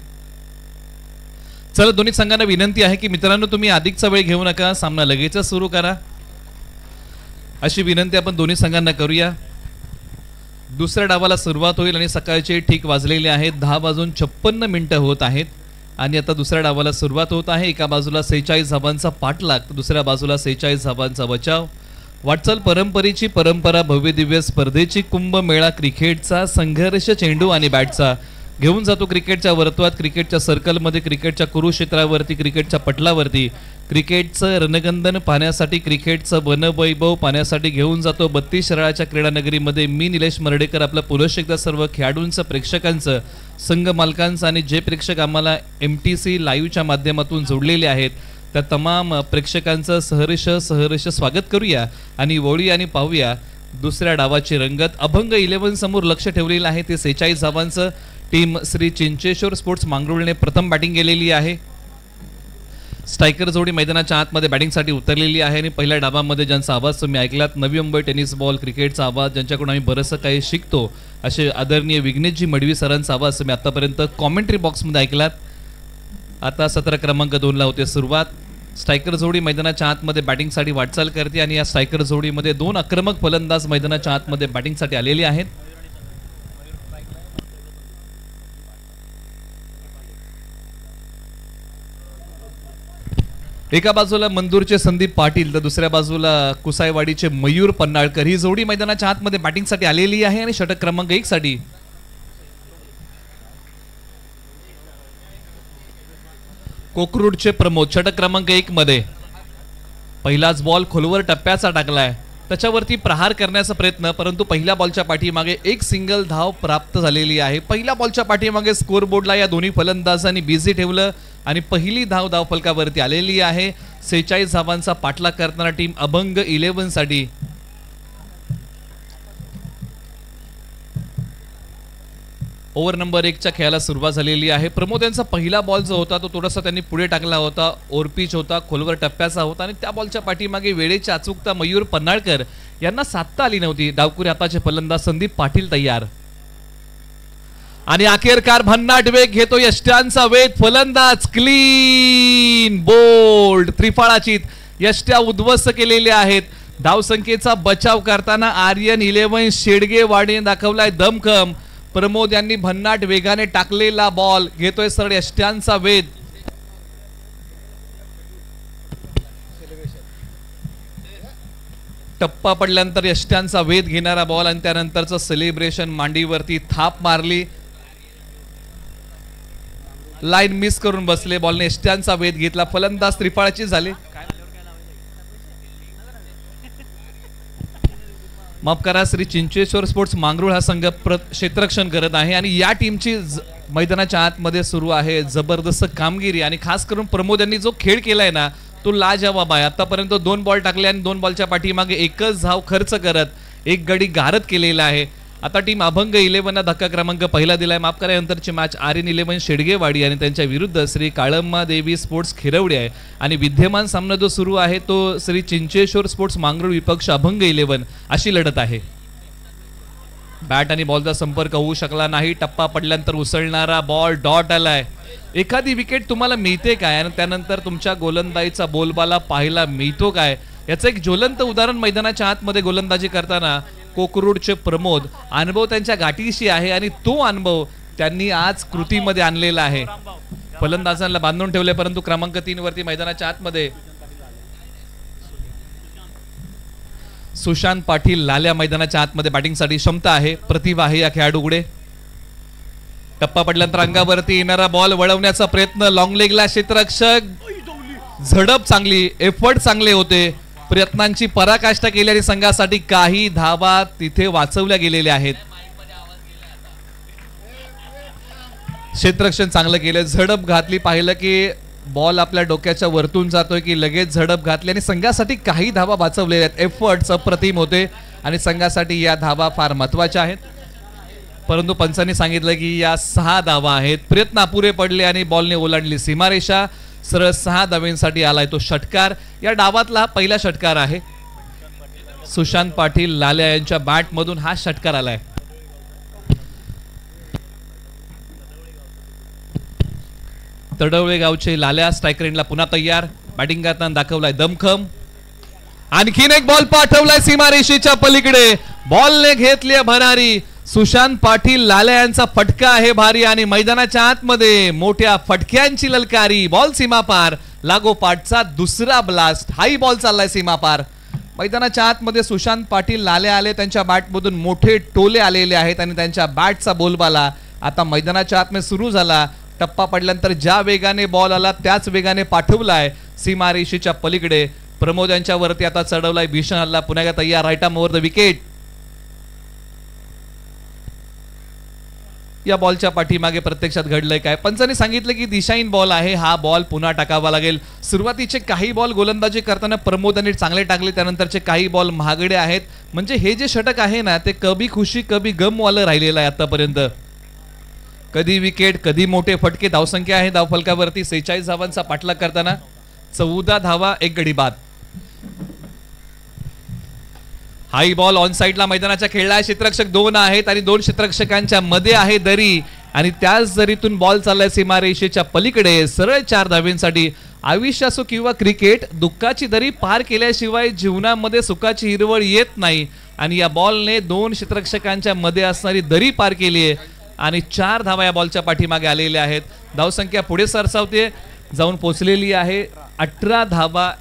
चला दोन्ही संघांना विनंती आहे की मित्रांनो तुम्ही अधिकचा वेळ घेऊ नका, सामना लगेच सुरू करा अशी विनंती आपण दोन्ही संघांना करूया. दुसऱ्या डावाला सुरुवात होईल आणि सकाळचे ठीक वाजलेले आहेत 10:56 होत आहेत आणि आता दुसऱ्या डावाला सुरुवात होत आहे. एका बाजूला 46 धावांचा पाठलाग, दुसऱ्या बाजूला 46 धावांचा बचाव. वाटचाल परंपरेची परंपरा, भव्य दिव्य स्पर्धेची कुंभमेळा, क्रिकेटचा संघर्ष, चेंडू आणि बॅटचा घेऊन जातो क्रिकेटच्या वर्तुळात, क्रिकेटच्या सर्कलमध्ये, क्रिकेटच्या कुरुक्षेत्रावरती, क्रिकेटच्या पटलावरती. क्रिकेटचं रणगंधन पाहण्यासाठी, क्रिकेटचं वनवैभव पाहण्यासाठी घेऊन जातो 32 शहराच्या क्रीडानगरीमध्ये. मी निलेश मर्डेकर आपलं पुनश्च एकदा सर्व खेळाडूंचं, प्रेक्षकांचं, संघ मालकांचं आणि जे प्रेक्षक आम्हाला MTC लाईव्हच्या माध्यमातून जोडलेले आहेत त्या तमाम प्रेक्षकांचं सहर्ष स्वागत करूया आणि वळी आणि पाहूया दुसऱ्या डावाची रंगत. अभंग 11 समोर लक्ष ठेवलेलं आहे ते 46 धावांचं. टीम श्री चिंचेश्वर स्पोर्ट्स मांगरोळने प्रथम बॅटिंग केलेली आहे. स्ट्रायकर जोडी मैदानाच्या आतमध्ये बॅटिंगसाठी उतरलेली आहे आणि पहिल्या डावामध्ये ज्यांचा आवाज तुम्ही ऐकलात नवी मुंबई टेनिस बॉल क्रिकेटचा आवाज, ज्यांच्याकडून आम्ही बरंचसं काही शिकतो असे आदरणीय विघ्नेशजी मडवी सरांचा आवाज तुम्ही आतापर्यंत कॉमेंट्री बॉक्समध्ये ऐकलात. आता सत्र क्रमांक 2 ला होते सुरुवात. स्ट्रायकर जोडी मैदानाच्या आतमध्ये बॅटिंगसाठी वाटचाल करते आणि या स्ट्रायकर जोडीमध्ये 2 आक्रमक फलंदाज मैदानाच्या आतमध्ये बॅटिंगसाठी आलेले आहेत. एका बाजूला मंदूरचे संदीप पाटील तर दुसऱ्या बाजूला कुसाईवाडीचे मयूर पन्नाळकर ही जोडी मैदानाच्या आतमध्ये बॅटिंगसाठी आलेली आहे आणि षटक क्रमांक 1 साठी कोकरूडचे प्रमोद षटक क्रमांक 1 मध्ये पहिलाच बॉल खोलवर टप्प्याचा टाकलाय, त्याच्यावरती प्रहार करण्याचा प्रयत्न, परंतु पहिल्या बॉलच्या पाठीमागे एक सिंगल धाव प्राप्त झालेली आहे. पहिल्या बॉलच्या पाठीमागे स्कोर बोर्डला या दोन्ही फलंदाजांनी बिझी ठेवलं आणि पहिली धाव धावफलकावरती आलेली आहे. 46 धावांचा पाठलाग करताना टीम अभंग 11 साठी ओव्हर नंबर 1 च्या खेळाला सुरुवात झालेली आहे. प्रमोद यांचा पहिला बॉल जो होता तो थोडासा त्यांनी पुढे टाकला होता, ओरपिच होता, खोलवर टप्प्याचा होता आणि त्या बॉलच्या पाठीमागे वेळेची अचूकता मयूर पन्नाळकर यांना साधता आली नव्हती. डावकुरी हाताचे फलंदाज संदीप पाटील तयार आणि अखेरकार भन्नाट वेग घेतो यष्ट्यांचा वेग, फलंदाज क्लीन बोल्ड त्रिफळाची यष्ट्या उद्ध्वस्त केलेल्या आहेत. धावसंख्येचा बचाव करताना आर्यन 11 शेडगेवाडीने दाखवलाय दमखम. प्रमोद यांनी भन्नाट वेगाने टाकलेला बॉल घेतोय सरळ यष्ट्यांचा वेध. टप्पा पडल्यानंतर यष्ट्यांचा वेध घेणारा बॉल आणि त्यानंतरचं सेलिब्रेशन, मांडीवरती थाप मारली, लाईन मिस करून बसले, बॉलने यष्ट्यांचा वेध घेतला, फलंदाज त्रिफळाची झाले. माफ करा, श्री चिंचेश्वर स्पोर्ट्स मांगरूळ हा संघ क्षेत्ररक्षण करत आहे आणि या टीमची मैदानाच्या आतमध्ये सुरू आहे जबरदस्त कामगिरी आणि खास करून प्रमोद यांनी जो खेळ केलाय ना तो लाजवाब आहे. आतापर्यंत 2 बॉल टाकले आणि 2 बॉलच्या पाठीमागे एकच धाव खर्च करत एक गडी गारद केलेला आहे. आता टीम अभंग 11 धक्का क्रमांक पहिला दिलाय. माफ करा, नंतरची मॅच आर्यन 11 शेडगेवाडी आणि त्यांच्या विरुद्ध श्री काळम्मा देवी स्पोर्ट्स खिरवडे आहे आणि विद्यमान सामना जो सुरू आहे तो श्री चिंचेश्वर स्पोर्ट्स मांगरूळ विपक्ष अभंग 11 अशी लढत आहे. बॅट आणि बॉलचा संपर्क होऊ शकला नाही. टप्पा पडल्यानंतर उसळणारा बॉल डॉट आलाय. एखादी विकेट तुम्हाला मिळते काय आणि त्यानंतर तुमच्या गोलंदाजीचा बोलबाला पाहायला मिळतो काय याचं एक ज्वलंत उदाहरण मैदानाच्या आतमध्ये गोलंदाजी करताना कोकरूडचे प्रमोद, अनुभव त्यांच्या गाठीशी आहे आणि तो अनुभव त्यांनी आज कृतीमध्ये आणलेला आहे. फलंदाजांना बांधून ठेवले, परंतु क्रमांक 3 वरती मैदानाच्या आतमध्ये सुशांत पाटील लाल्या मैदानाच्या आतमध्ये बॅटिंगसाठी क्षमता आहे, प्रतिभा आहे या खेळाडूकडे. टप्पा पडल्यानंतर अंगावरती येणारा बॉल वळवण्याचा प्रयत्न, लॉंग लेगला क्षेत्ररक्षक, झडप चांगली, एफर्ट चांगले होते, प्रयत्नांची पराकाष्ठा केली आणि संघासाठी काही धावा तिथे वाचवल्या गेलेल्या आहेत. क्षेत्ररक्षण चांगलं केलं, झडप घातली, पाहिलं की बॉल आपल्या डोक्याच्या वरतून जातोय की लगेच झडप घातली आणि संघासाठी काही धावा वाचवलेल्या आहेत. एफर्ट्स अप्रतिम होते आणि संघासाठी या धावा फार महत्वाच्या आहेत. परंतु पंचांनी सांगितलं की या 6 धावा आहेत. प्रयत्न अपुरे पडले आणि बॉलने ओलांडली सीमारेषा. सरळ 6 धावांसाठी आलाय तो षटकार. या डावातला हा पहिला षटकार आहे. सुशांत पाटील लाल्या यांच्या बॅट मधून हा षटकार आलाय. तडवळे गावचे लाल्या स्ट्राइक रेंजला पुन्हा तयार. बॅटिंग करताना दाखवलाय दमखम. आणखीन एक बॉल पाठवलाय सीमारेषेच्या पलीकडे. बॉलने घेतली भरारी. सुशांत पाटील लाल्या यांचा फटका आहे भारी आणि मैदानाच्या आतमध्ये मोठ्या फटक्यांची ललकारी. बॉल सीमापार. लागोपाठचा दुसरा ब्लास्ट. हाई बॉल चाललाय सीमापार. मैदानाच्या आतमध्ये सुशांत पाटील लाल्या आले. त्यांच्या बॅटमधून मोठे टोले आलेले आहेत आणि त्यांच्या बॅटचा बोलबाला आता मैदानाच्या आतमध्ये सुरू झाला. टप्पा पडल्यानंतर ज्या वेगाने बॉल आला त्याच वेगाने पाठवलाय सीमारेषेच्या पलीकडे. प्रमोद यांच्यावरती आता चढवलाय भीषण हल्ला. पुन्हा एकदा तयार. Right arm over the wicket. या बॉलच्या पाठीमागे प्रत्यक्षात घडलंय काय? पंचांनी सांगितलं की दिशाहीन बॉल आहे, हा बॉल पुन्हा टाकावा लागेल. सुरुवातीचे काही बॉल गोलंदाजी करताना प्रमोदांनी चांगले टाकले, त्यानंतरचे काही बॉल महागडे आहेत. म्हणजे हे जे षटक आहे ना ते कभी खुशी कभी गम वालं राहिलेलं आहे आतापर्यंत. कधी विकेट, कधी मोठे फटके. धावसंख्या आहे धावफलकावरती 46 धावांचा पाठलाग करताना 14 धावा, 1 गडी बाद. हाई बॉल ऑन साइडला मैदानाच्या खेळला. क्षेत्ररक्षक 2 आहेत आणि 2 क्षेत्ररक्षकांच्या मध्ये आहे दरी आणि त्याच दरीतून बॉल चाललाय सीमारेषेच्या पलीकडे. सरळ 4 धावांसाठी. आयुष्य असो किंवा क्रिकेट, दुःखाची दरी पार केल्याशिवाय जीवनामध्ये सुखाची हिरवळ येत नाही आणि या बॉलने 2 क्षेत्ररक्षकांच्या मध्ये असणारी दरी पार केली आहे आणि 4 धावा या बॉलच्या पाठीमागे आलेल्या आहेत. धावसंख्या पुढे सरसावते, जाऊन पोहोचलेली आहे 18 धावा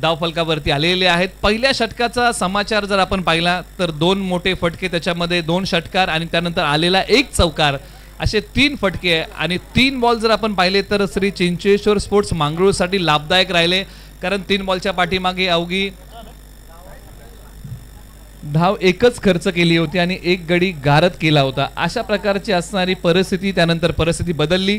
धावफलकावरती आलेले आहेत. पहिल्या षटकाचा समाचार जर आपण पाहिला तर 2 मोठे फटके, त्याच्यामध्ये 2 षटकार आणि त्यानंतर आलेला 1 चौकार, असे 3 फटके आणि 3 बॉल जर आपण पाहिले तर श्री चिंचेश्वर स्पोर्ट्स मांगरूळसाठी लाभदायक राहिले, कारण 3 बॉलच्या पाठीमागे अवघी धाव एकच खर्च केली होती आणि 1 गडी गारद केला होता. अशा प्रकारची असणारी परिस्थिती, त्यानंतर परिस्थिती बदलली.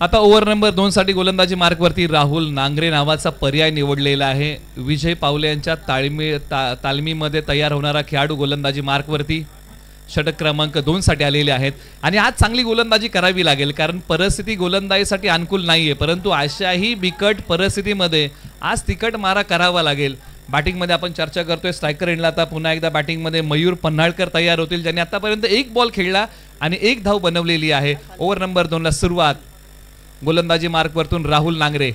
आता ओव्हर नंबर 2 साठी गोलंदाजी मार्कवरती राहुल नांगरे नावाचा पर्याय निवडलेला आहे. विजय पावले यांच्या तालमीमध्ये तयार होणारा खेळाडू गोलंदाजी मार्कवरती षटक क्रमांक 2 साठी आलेले आहेत आणि आज चांगली गोलंदाजी करावी लागेल, कारण परिस्थिती गोलंदाजीसाठी अनुकूल नाहीये, परंतु अशाही बिकट परिस्थितीमध्ये आज तिकट मारा करावा लागेल. बॅटिंगमध्ये आपण चर्चा करतोय, स्ट्रायकर एंडला आता पुन्हा एकदा बॅटिंगमध्ये मयूर पन्हाळकर तयार होतील, ज्यांनी आतापर्यंत 1 बॉल खेळला आणि 1 धाव बनवलेली आहे. ओव्हर नंबर 2 ला सुरुवात. गोलंदाजी मार्कवरतून राहुल नांगरे.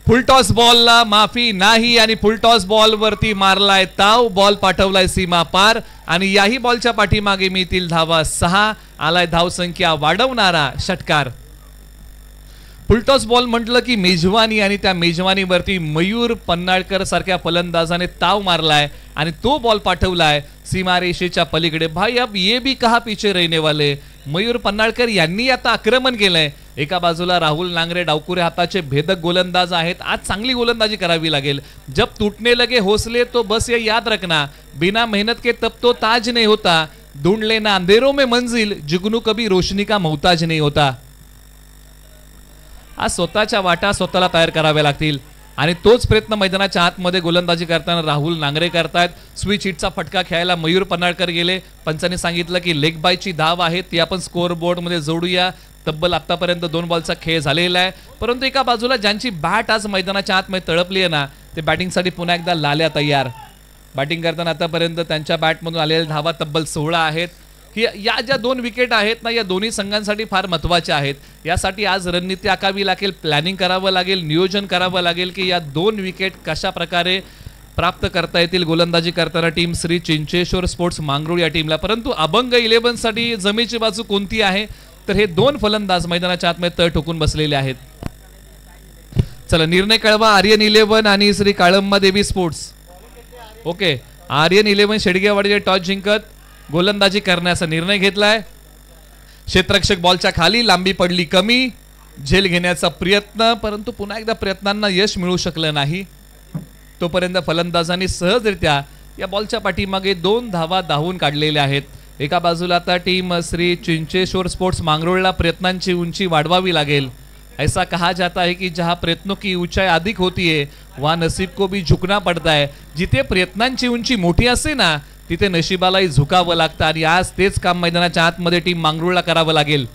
फुलटॉस बॉलला माफी नाही आणि फुलटॉस बॉल वरती मारलाय ताव, बॉल पाठवलाय सीमा पार आणि याही बॉलच्या पाठीमागे मिळतील धावा 6. आलाय धावसंख्या वाढवणारा षटकार. फुलटॉस बॉल म्हटलं की मेजवानी आणि त्या मेजवानीवरती मयूर पन्हाळकर सारख्या फलंदाजाने ताव मारलाय आणि तो बॉल पाठवलाय सीमारेषेच्या पलीकडे. भाई अब ये भी कहा पीछे रहने वाले. मयूर पन्हाळकर यांनी आता आक्रमण केलंय. एका बाजूला राहुल नांगरे डावकुरे हाताचे भेदक गोलंदाज आहेत. आज चांगली गोलंदाजी करावी लागेल. जब टूटने लगे हौसले तो बस ये याद रखना, बिना मेहनत के तब तो ताज नहीं होता, ढूंढ लेना अंधेरों में मंजिल, जुगनू कभी रोशनी का मोहताज नहीं होता. आज स्वतःच्या वाटा स्वतःला तयार कराव्या लागतील आणि तोच प्रयत्न मैदानाच्या आतमध्ये गोलंदाजी करताना राहुल नांगरे करतायत. स्विच हिटचा फटका खेळायला मयूर पन्हाळकर गेले. पंचांनी सांगितलं की लेग बायची धाव आहे ती आपण स्कोअर बोर्डमध्ये जोडूया. तब्बल आतापर्यंत 2 बॉलचा खेळ झालेला आहे, परंतु एका बाजूला ज्यांची बॅट आज मैदानाच्या आतमध्ये तळपली आहे ना, ते बॅटिंगसाठी पुन्हा एकदा लाल्या तयार. बॅटिंग करताना आतापर्यंत त्यांच्या बॅटमधून आलेल्या धावा तब्बल 16 आहेत. या ज्या 2 विकेट आहेत ना, या दोन्ही संघांसाठी फार महत्त्वाच्या आहेत. यासाठी आज रणनीती आखावी लागेल, प्लॅनिंग करावं लागेल, नियोजन करावं लागेल की या 2 विकेट कशा प्रकारे प्राप्त करता येतील गोलंदाजी करताना टीम श्री चिंचेश्वर स्पोर्ट्स मांगरूळ या टीमला. परंतु अभंग 11 साठी जमेची बाजू कोणती आहे, तर हे 2 फलंदाज मैदानाच्या आतमध्ये तळ ठोकून बसलेले आहेत. चला निर्णय कळवा. आर्यन 11 आणि श्री काळंबा देवी स्पोर्ट्स. ओके, आर्यन 11 शेडगेवाडीचे टॉस जिंकत गोलंदाजी करण्याचा निर्णय घेतलाय. क्षेत्ररक्षक बॉलच्या खाली, लांबी पडली कमी, झेल घेण्याचा प्रयत्न, परंतु पुन्हा एकदा प्रयत्नांना यश मिळू शकलं नाही. तोपर्यंत फलंदाजांनी सहजरित्या या बॉलच्या पाठीमागे 2 धावा धावून काढलेल्या आहेत. एका बाजूला आता टीम श्री चिंचेश्वर स्पोर्ट्स मांगरोळला प्रयत्नांची उंची वाढवावी लागेल. ऐसा कहा जाता है कि जहां प्रयत्नों की ऊंचाई अधिक होती है वहां नसीब को भी झुकना पड़ता है. जिथे प्रयत्नांची उंची मोठी असते ना, तिथे नशिबालाही झुकावं लागतं आणि आज तेच काम मैदानाच्या आतमध्ये टीम मांगरूळला करावं लागेल.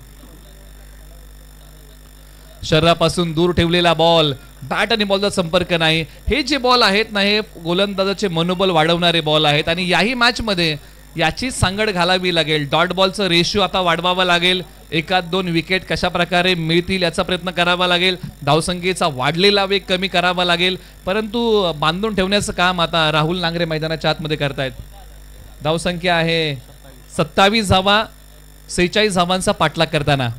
शरीरापासून दूर ठेवलेला बॉल, बॅट आणि बॉलचा संपर्क नाही. हे जे बॉल आहेत ना, हे गोलंदाजाचे मनोबल वाढवणारे बॉल आहेत आणि याही मॅच मध्ये याची सांगड घालावी लागेल. डॉट बॉलचं रेशिओ आता वाढवावा लागेल. 1-2 विकेट कशा प्रकारे मिळतील याचा प्रयत्न करावा लागेल. धावसंख्येचा वाढलेला वेग कमी करावा लागेल, परंतु बांधून ठेवण्याचं काम आता राहुल नांगरे मैदानाच्या आतमध्ये करतायत. धावसंख्या आहे 27 धावा, 46 धावांचा पाठलाग करताना.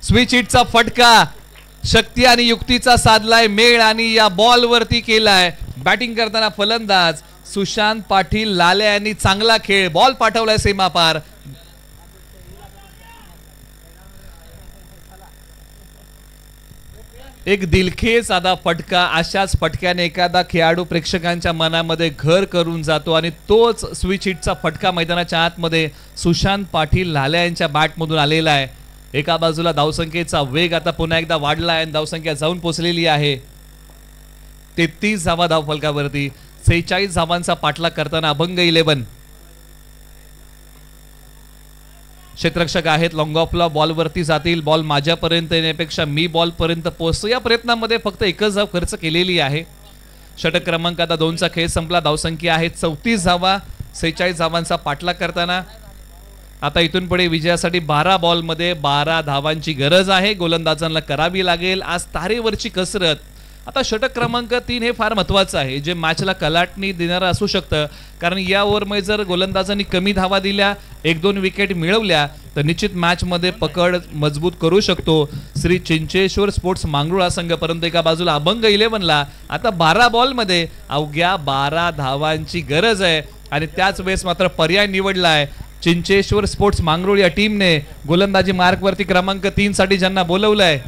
स्विच हिटचा फटका शक्ती आणि युक्तीचा साधलाय मेळ आणि या बॉल वरती केलाय. बॅटिंग करताना फलंदाज सुशांत पाटील लाले यांनी चांगला खेळ, बॉल पाठवलाय सीमापार. एक दिलखेच साधा फटका. अशाच फटक्याने एखादा खेळाडू प्रेक्षकांच्या मनामध्ये घर करून जातो आणि तोच स्विच हिटचा फटका मैदानाच्या आतमध्ये सुशांत पाटील लाल्या यांच्या बॅटमधून आलेला आहे. एका बाजूला धावसंख्येचा वेग आता पुन्हा एकदा वाढला आहे आणि धावसंख्या जाऊन पोहोचलेली आहे 33 धावा धावफलकावरती. 46 धावांचा पाठलाग करताना अभंग 11. क्षेत्ररक्षक आहेत लॉंग ऑफला, बॉल वरती जातील. बॉल माझ्यापर्यंत येण्यापेक्षा मी बॉल पर्यंत पोहोचतो या प्रयत्नामध्ये फक्त एकच धाव खर्च केलेली आहे. षटक क्रमांक आता 2चा खेळ संपला. धावसंख्या आहे 34 धावा, 46 धावांचा पाठलाग करताना. आता इथून पुढे विजयासाठी 12 बॉलमध्ये 12 धावांची गरज आहे. गोलंदाजांना करावी लागेल आज तारेवरची कसरत. आता षटक क्रमांक 3 हे फार महत्वाचं आहे, जे मॅचला कलाटणी देणारं असू शकतं, कारण या ओव्हरमध्ये जर गोलंदाजांनी कमी धावा दिल्या, 1-2 विकेट मिळवल्या तर निश्चित मॅचमध्ये पकड मजबूत करू शकतो श्री चिंचेश्वर स्पोर्ट्स मांगरूळ हा संघ. परंतु एका बाजूला अभंग 11ला आता 12 बॉलमध्ये अवघ्या 12 धावांची गरज आहे आणि त्याच वेळेस मात्र पर्याय निवडलाय चिंचेश्वर स्पोर्ट्स मांगरूळ या टीमने. गोलंदाजी मार्कवरती क्रमांक 3 साठी ज्यांना बोलवलंय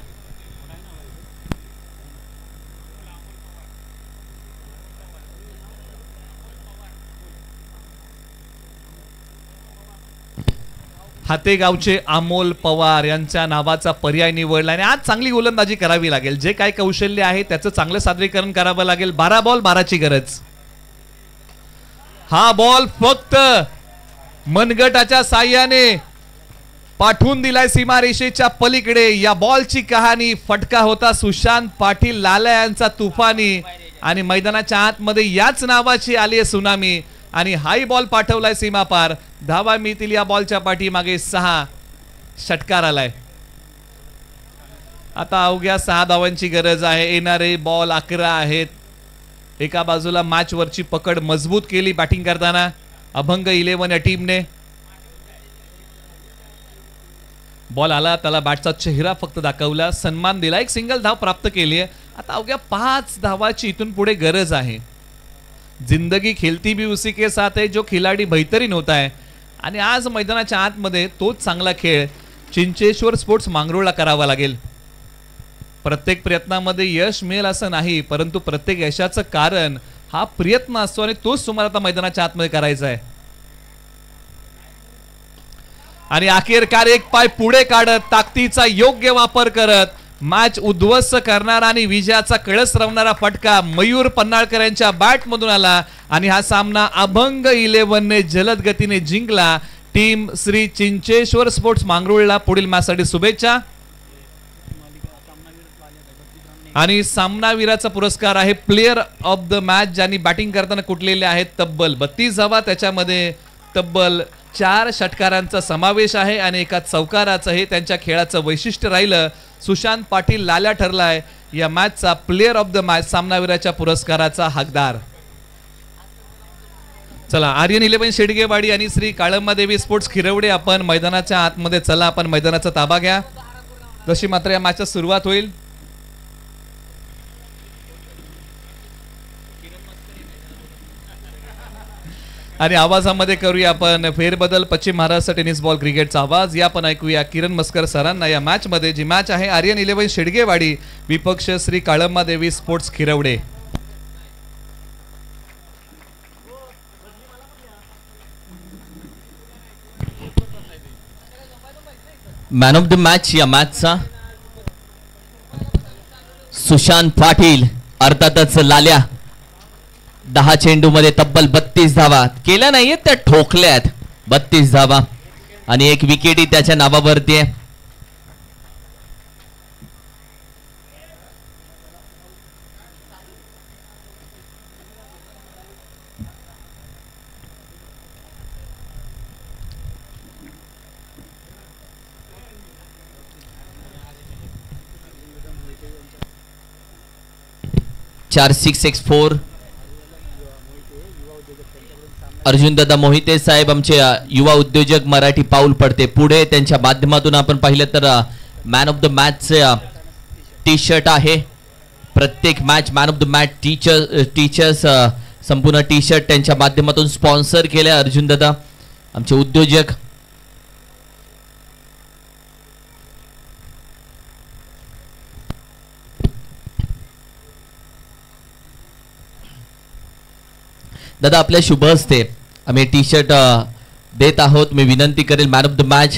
हातेगावचे अमोल पवार यांच्या नावाचा पर्याय निवडला आणि आज चांगली गोलंदाजी करावी लागेल. जे काय कौशल्य आहे त्याचं चांगलं सादरीकरण करावं लागेल. 12 बॉल 12ची गरज. हा बॉल फक्त मनगटाच्या साह्याने पाठवून दिलाय सीमारेषेच्या पलीकडे. या बॉलची कहाणी फटका होता सुशांत पाटील लाल्या यांचा तुफानी आणि मैदानाच्या आतमध्ये याच नावाची आली आहे सुनामी आणि हाई बॉल पाठवलाय सीमापार. धावा मिळतील या बॉलच्या पाठीमागे 6. षटकार आलाय. आता अवघ्या 6 धावांची गरज आहे. येणारे बॉल 11 आहेत. एका बाजूला मॅच वरची पकड मजबूत केली बॅटिंग करताना अभंग 11 या टीमने. बॉल आला, त्याला बॅटचा चेहरा फक्त दाखवला, सन्मान दिला, एक सिंगल धाव प्राप्त केली आहे. आता अवघ्या 5 धावाची इथून पुढे गरज आहे. जिंदगी खेलती भी उसी के साथ है जो खिलाडी बेहतरीन होता है आणि आज मैदानाच्या आतमध्ये तोच चांगला खेळ चिंचेश्वर स्पोर्ट्स मांगरूळला करावा लागेल. प्रत्येक प्रयत्नामध्ये यश मिळेल असं नाही, परंतु प्रत्येक यशाचं कारण हा प्रयत्न असतो आणि तोच तुम्हाला आता मैदानाच्या आतमध्ये करायचा आहे. आणि अखेरकार एक पाय पुढे काढत ताकदीचा योग्य वापर करत मॅच उद्ध्वस्त करणारा आणि विजयाचा कळस रवणारा फटका मयूर पन्हाळकर यांच्या बॅट मधून आला आणि हा सामना अभंग 11 ने जलद गतीने जिंकला. टीम श्री चिंचेश्वर स्पोर्ट्स मांगरूळला पुढील मॅच साठी शुभेच्छा. आणि सामनावीराचा पुरस्कार आहे प्लेयर ऑफ द मॅच, ज्यांनी बॅटिंग करताना कुठलेले आहेत तब्बल 32 धावा, त्याच्यामध्ये तब्बल 4 षटकारांचा समावेश आहे आणि एका चौकाराचं हे त्यांच्या खेळाचं वैशिष्ट्य राहिलं. सुशांत पाटील लाल्या ठरलाय या मॅचचा प्लेयर ऑफ द मॅच, सामनावीराच्या पुरस्काराचा हकदार. चला आर्यन 11 शेडगेवाडी आणि श्री काळंबादेवी स्पोर्ट्स खिरवडे आपण मैदानाच्या आतमध्ये चला, आपण मैदानाचा ताबा घ्या. जशी मात्र या मॅचची सुरुवात होईल. आणि आवाजामध्ये करूया आपण फेरबदल. पश्चिम महाराष्ट्र टेनिस बॉल क्रिकेटचा आवाज या आपण ऐकूया किरण मस्कर सरांना. या मॅच मध्ये जी मॅच आहे आर्यन 11 शेडगेवाडी विपक्ष Shri Kalambadevi sports Khirawade. Man of the match या मॅचचा सुशांत पाटील, अर्थातच लाल्या. 10 चेंडूमध्ये तब्बल 32 धावा केल्या नाहीयेत, त्या ठोकल्यात. 32 धावा आणि 1 विकेटही त्याच्या नावावरती आहे. चार 6-4 अर्जुन दादा मोहिते साहेब आमचे युवा उद्योजक मराठी पाऊल पडते पुढे. त्यांच्या माध्यमातून आपण पाहिलं तर man of the match T shirt आहे. प्रत्येक match man of the match teachers संपूर्ण टी शर्ट त्यांच्या माध्यमातून स्पॉन्सर केले अर्जुन दादा आमचे उद्योजक. दादा आपल्या शुभ हस्ते आम्ही टी शर्ट देत आहोत. मी विनंती करेल मॅन ऑफ द मॅच